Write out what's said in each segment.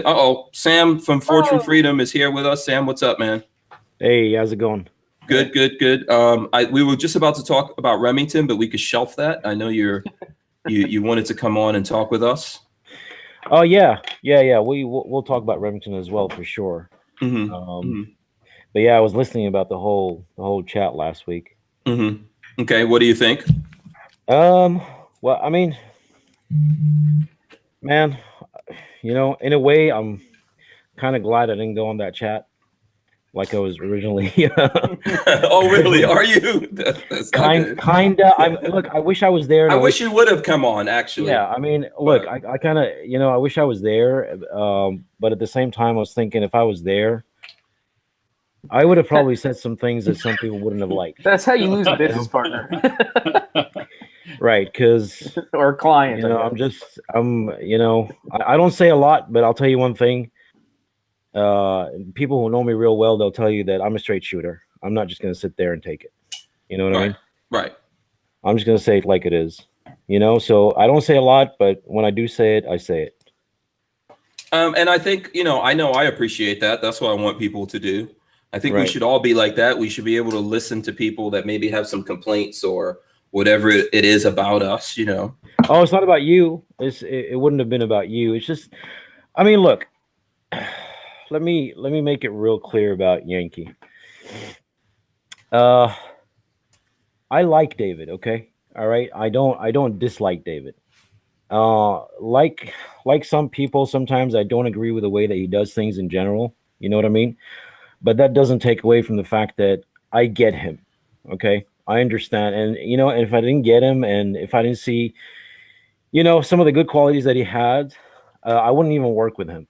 Uh-oh, Sam from Fortune Oh, Freedom is here with us. Sam, what's up, man? Hey, how's it going? Good, good, good. We were just about to talk about Remington, but we could shelf that. I know you wanted to come on and talk with us. Oh yeah. We'll talk about Remington as well for sure. hmm Um, hmm but yeah, I was listening about the whole chat last week. hmm Okay, what do you think? Um, well, I mean, man, in a way, I'm kind of glad I didn't go on that chat like I was originally Oh, really? originally Are you? That's not good. kinda. I'm look. I wish I was there, and I I wish wish. you would have come on, actually. Yeah, I mean, look, But I kind of, I wish I was there. But at the same time, I was thinking if I was there, I would have that, probably said some things that some people wouldn't have liked. that's how you lose a You business know, partner right? Because or client, I guess. I don't say a lot, but I'll tell you one thing. People who know me real well, they'll tell you that I'm a straight shooter. I'm not just gonna sit there and take it. You know what I right, mean? right. I'm just gonna say it like it is. So I don't say a lot, but when I do say it, I say it. And I think, I know I appreciate that. That's what I want people to do. I think we Right. should all be like that. We should be able to listen to people that maybe have some complaints or whatever it is about us. Oh, it's not about you. It wouldn't have been about you. It's just, I mean, look. Let me make it real clear about Yankee. Uh, I like David. Okay, all right. I don't dislike David. Like some people, sometimes I don't agree with the way that he does things in general. You know what I mean? But that doesn't take away from the fact that I get him. Okay, I understand, and if I didn't get him, and if I didn't see, some of the good qualities that he had, I wouldn't even work with him.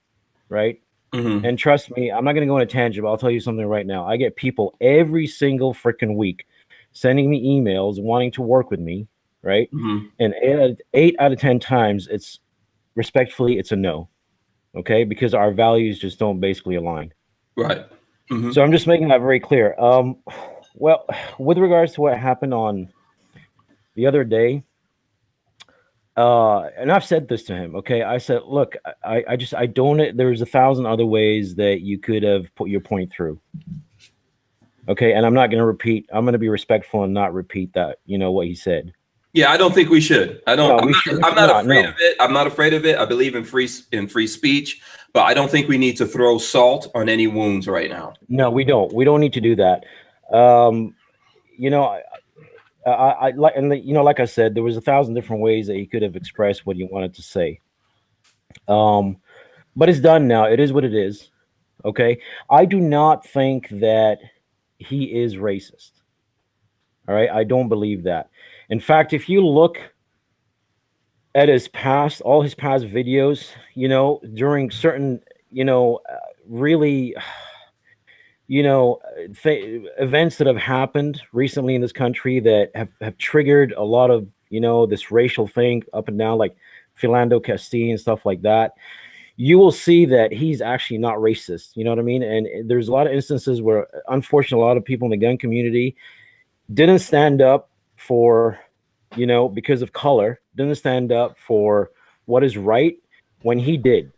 Right? hmm And trust me, I'm not going to go on a tangent, but I'll tell you something right now. I get people every single freaking week sending me emails wanting to work with me, right? hmm And eight out of 10 times, it's a no, okay? Because our values just don't basically align. Right. hmm So I'm just making that very clear. Well, with regards to what happened on the other day, and I've said this to him. Okay, I said, look, I don't. There's a thousand other ways that you could have put your point through. Okay, and I'm not going to repeat. I'm going to be respectful and not repeat that. What he said. Yeah, I don't think we should. I don't. No, I'm we not. should. We I'm should not not. afraid of No, it. I'm not afraid of it. I believe in free speech, but I don't think we need to throw salt on any wounds right now. no, we don't. We don't need to do that. Um, you know, I like, and like I said, there was a thousand different ways that he could have expressed what he wanted to say. Um, but it's done now. It is what it is. Okay, I do not think that he is racist. All right, I don't believe that. In fact, if you look at all his past videos, during certain, really, events that have happened recently in this country that have triggered a lot of, this racial thing up and down, like Philando Castile and stuff like that, you will see that he's actually not racist. You know what I mean? And there's a lot of instances where, unfortunately, a lot of people in the gun community didn't stand up for, because of color, didn't stand up for what is right when he did.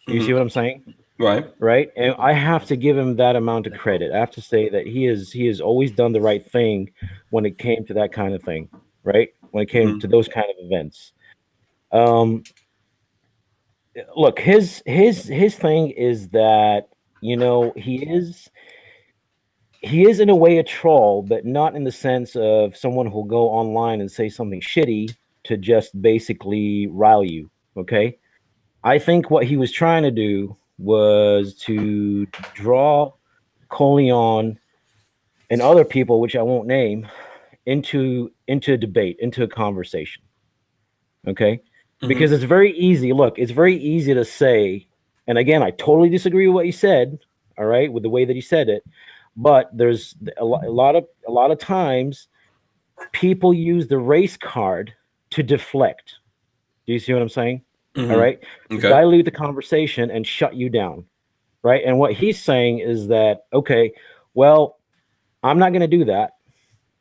Do you see hmm what I'm saying? Right. Right? And I have to give him that amount of credit. I have to say that he has always done the right thing when it came to that kind of thing, right? When it came hmm to those kind of events. Um, Look, his thing is that, he is in a way a troll, but not in the sense of someone who'll go online and say something shitty to just basically rile you. Okay. I think what he was trying to do was to draw Coleon and other people, which I won't name, into a debate, into a conversation. Okay. Because hmm it's very easy. Look, it's very easy to say, and again, I totally disagree with what he said, all right, with the way that he said it. But there's a lot of times people use the race card to deflect. Do you see what I'm saying? All hmm right, to Okay. dilute the conversation and shut you down. Right, and what he's saying is that, okay, well, I'm not going to do that.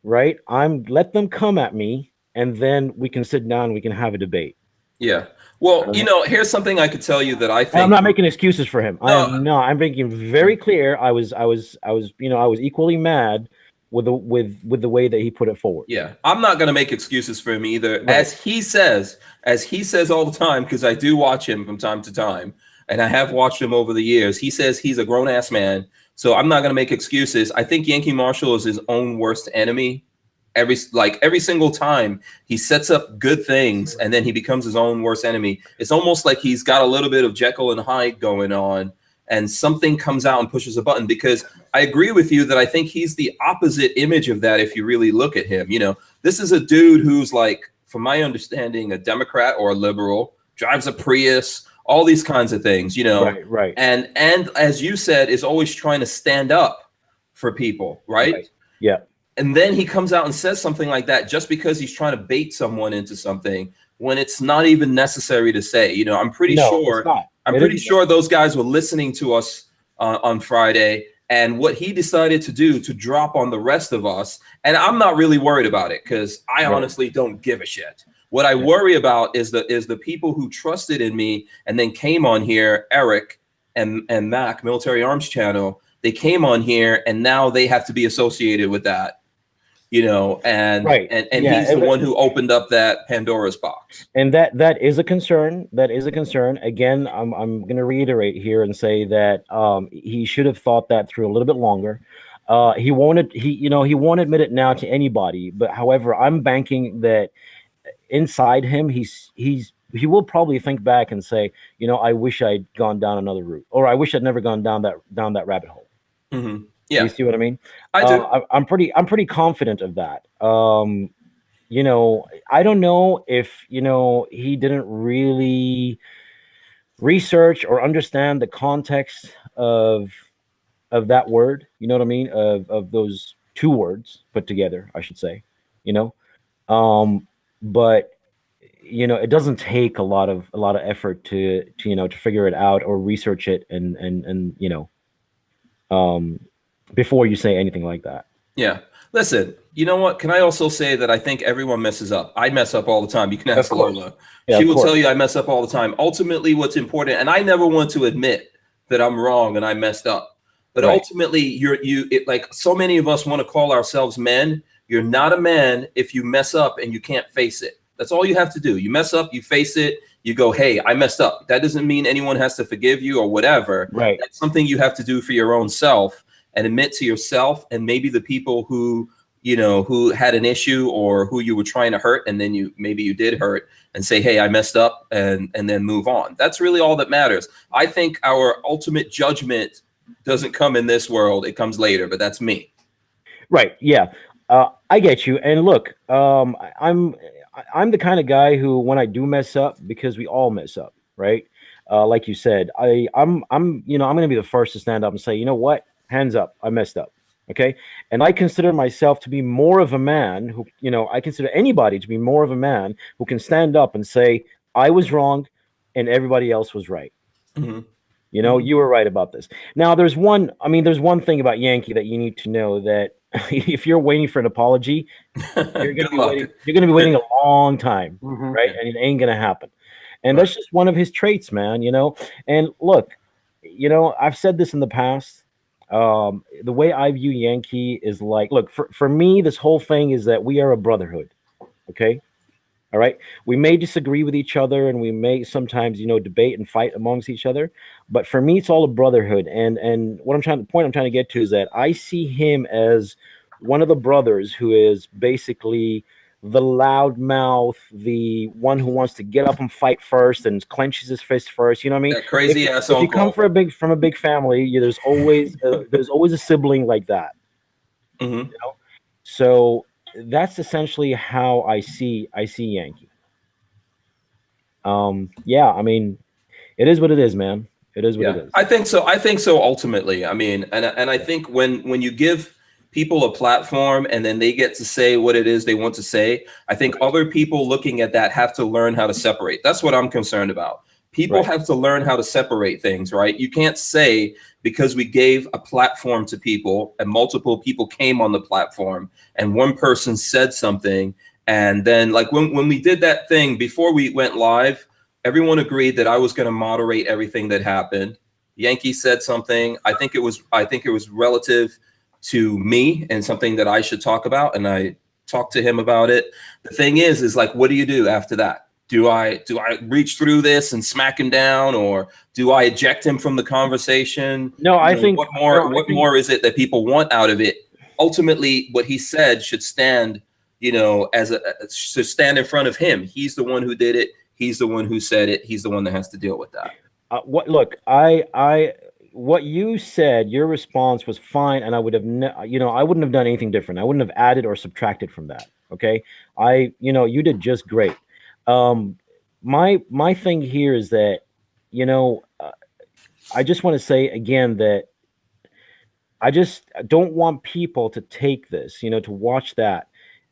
Right, I'm let them come at me, and then we can sit down. We can have a debate. Yeah. Well, here's something I could tell you that I And I'm think. not making excuses for him. I No. am not. I'm making very clear. I was, I was equally mad with the way that he put it forward. Yeah, I'm not going to make excuses for him either. Right. As he says all the time, because I do watch him from time to time, and I have watched him over the years. He says he's a grown ass man, so I'm not going to make excuses. I think Yankee Marshall is his own worst enemy. Every single time he sets up good things, and then he becomes his own worst enemy. It's almost like he's got a little bit of Jekyll and Hyde going on, and something comes out and pushes a button. Because I agree with you that I think he's the opposite image of that. If you really look at him, this is a dude who's, like, from my understanding, a Democrat or a liberal, drives a Prius, all these kinds of things, Right. and as you said, is always trying to stand up for people, right? Yeah. And then he comes out and says something like that just because he's trying to bait someone into something when it's not even necessary to say. I'm pretty sure. I'm pretty sure those guys were listening to us on Friday, and what he decided to do to drop on the rest of us. And I'm not really worried about it, because I honestly don't give a shit. What I worry about is the people who trusted in me and then came on here, Eric and Mac, Military Arms Channel. They came on here, and now they have to be associated with that. And he's the one who opened up that Pandora's box. And that is a concern. That is a concern. Again, I'm going to reiterate here and say that he should have thought that through a little bit longer. He won't admit it now to anybody. But however, I'm banking that inside him, he will probably think back and say, I wish I'd gone down another route, or I wish I'd never gone down that rabbit hole. Mm-hmm. Yeah, you see what I mean? I do. I'm pretty confident of that. I don't know if he didn't really research or understand the context of that word. You know what I mean? Of those two words put together, I should say. But it doesn't take a lot of effort to figure it out or research it and before you say anything like that. Yeah. Listen, you know what? Can I also say that I think everyone messes up? I mess up all the time. You can ask Lola. She will tell you I mess up all the time. Ultimately, what's important, and I never want to admit that I'm wrong and I messed up. But ultimately, like so many of us want to call ourselves men. You're not a man if you mess up and you can't face it. That's all you have to do. You mess up, you face it, you go, hey, I messed up. That doesn't mean anyone has to forgive you or whatever. Right. That's something you have to do for your own self, and admit to yourself and maybe the people who had an issue or who you were trying to hurt, and then maybe you did hurt, and say, hey, I messed up, and then move on. That's really all that matters. I think our ultimate judgment doesn't come in this world. It comes later, but that's me. Right. Yeah. I get you. And look, I'm the kind of guy who, when I do mess up, because we all mess up, right? Like you said, I'm going to be the first to stand up and say, you know what? Hands up, I messed up. Okay. And I consider myself to be more of a man who, I consider anybody to be more of a man who can stand up and say, I was wrong and everybody else was right. Mm-hmm. You were right about this. Now, there's one thing about Yankee that you need to know, that if you're waiting for an apology, you're going to be waiting a long time, right? And it ain't going to happen. And that's just one of his traits, man, And look, I've said this in the past. The way I view Yankee is like, look, for me, this whole thing is that we are a brotherhood. Okay. All right. We may disagree with each other, and we may sometimes, debate and fight amongst each other. But for me, it's all a brotherhood. And the point I'm trying to get to is that I see him as one of the brothers who is basically the loudmouth, the one who wants to get up and fight first and clenches his fist first. You know what I mean? That crazy ass if uncle. you come from a big family, there's always a sibling like that. Mm-hmm. So that's essentially how I see Yankee. Yeah, I mean, it is what it is, man. It is what it is. I think so. Ultimately, I mean, and I think when you give people a platform and then they get to say what it is they want to say, I think other people looking at that have to learn how to separate. That's what I'm concerned about. People have to learn how to separate things, right? You can't say, because we gave a platform to people and multiple people came on the platform and one person said something, and then, like, when we did that thing before we went live, Everyone agreed that I was going to moderate everything that happened. Yankee said something. I think it was relative to me and something that I should talk about, and I talked to him about it. The thing is like, what do you do after that? Do I reach through this and smack him down, or do I eject him from the conversation? No, I think what more is it that people want out of it? Ultimately, what he said should stand, should stand in front of him. He's the one who did it. He's the one who said it. He's the one that has to deal with that. What you said, your response was fine, and I would have, I wouldn't have done anything different. I wouldn't have added or subtracted from that. Okay, you did just great. My thing here is that, I just want to say again that I just don't want people to take this, to watch that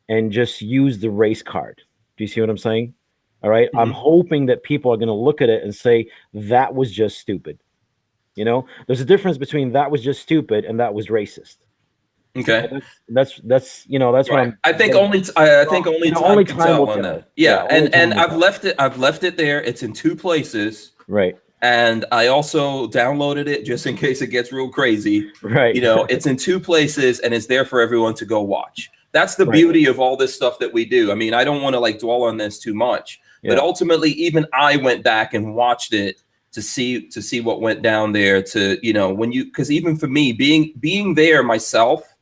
and just use the race card. Do you see what I'm saying? All right. Mm-hmm. I'm hoping that people are going to look at it and say, that was just stupid. There's a difference between that was just stupid and that was racist. Okay. That's right. What I'm. I think only time can tell on that. Yeah. And I've left it there. It's in 2 places. Right. And I also downloaded it just in case it gets real crazy. Right. It's in 2 places and it's there for everyone to go watch. That's the beauty of all this stuff that we do. I mean, I don't want to dwell on this too much, but ultimately, even I went back and watched it to see what went down there. Because even for me, being there myself,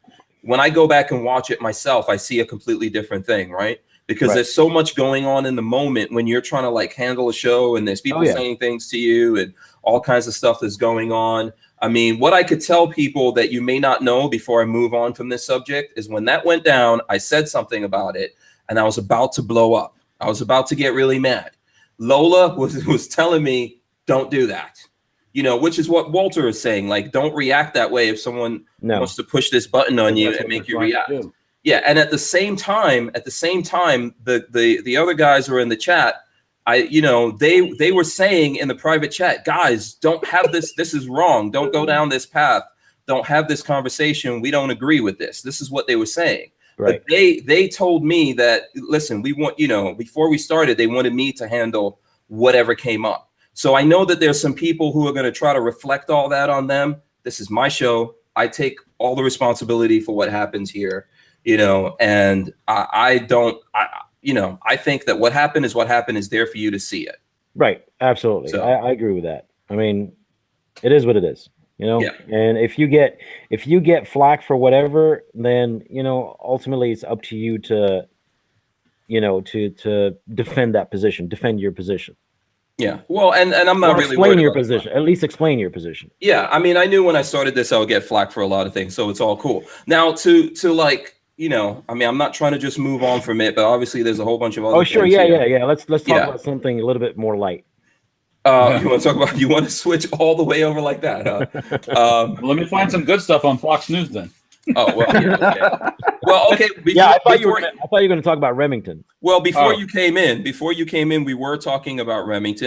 when I go back and watch it myself, I see a completely different thing, right? Because there's so much going on in the moment when you're trying to handle a show, and there's people saying things to you and all kinds of stuff that's going on. I mean, what I could tell people that you may not know before I move on from this subject is when that went down, I said something about it and I was about to blow up. I was about to get really mad. Lola was telling me, don't do that, which is what Walter is saying. Don't react that way if someone wants to push this button on you and make you react. Yeah. And at the same time, the other guys who are in the chat, they were saying in the private chat, guys, don't have this. This is wrong. Don't go down this path. Don't have this conversation. We don't agree with this. This is what they were saying. Right. But they told me that, listen, we want, before we started, they wanted me to handle whatever came up. So I know that there's some people who are going to try to reflect all that on them. This is my show. I take all the responsibility for what happens here, and I think that what happened is there for you to see it. Right. Absolutely. So, I agree with that. I mean, it is what it is, and if you get flack for whatever, then, ultimately it's up to you to, to defend that position, defend your position. Yeah. Well, and I'm not really explain your position. At least explain your position. Yeah. I mean, I knew when I started this, I would get flack for a lot of things. So it's all cool. Now I mean, I'm not trying to just move on from it, but obviously there's a whole bunch of other things. Yeah. Let's talk about something a little bit more light. You want to switch all the way over like that, huh? Let me find some good stuff on Fox News then. Oh, well, yeah, okay. Well, okay. I thought you were going to talk about Remington. Well, before you came in, we were talking about Remington.